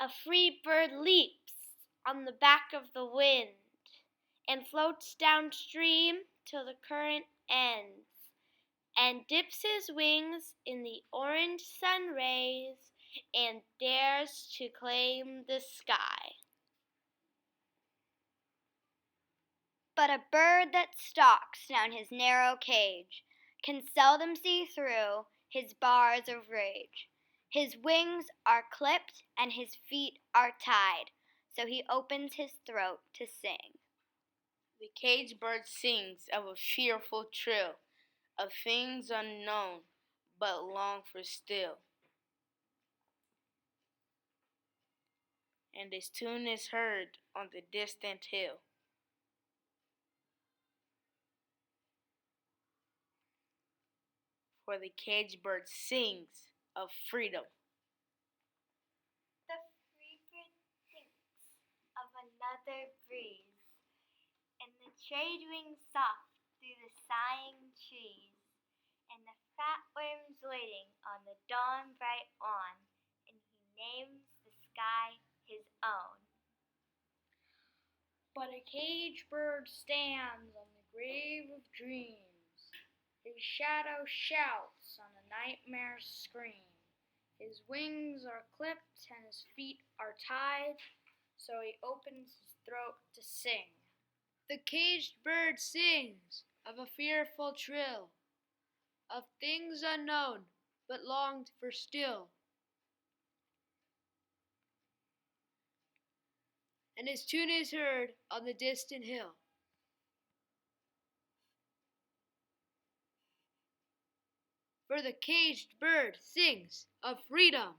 A free bird leaps on the back of the wind and floats downstream till the current ends, and dips his wings in the orange sun rays and dares to claim the sky. But a bird that stalks down his narrow cage can seldom see through his bars of rage. His wings are clipped and his feet are tied, so he opens his throat to sing. The caged bird sings of a fearful trill, of things unknown, but longed for still. And his tune is heard on the distant hill. For the caged bird sings of freedom. The free bird thinks of another breeze, and the trade wings soft through the sighing trees, and the fat worms waiting on the dawn bright on, and he names the sky his own. But a caged bird stands on the grave of dreams. His shadow shouts on a nightmare's scream. His wings are clipped and his feet are tied, so he opens his throat to sing. The caged bird sings of a fearful trill, of things unknown, but longed for still. And his tune is heard on the distant hill. For the caged bird sings of freedom.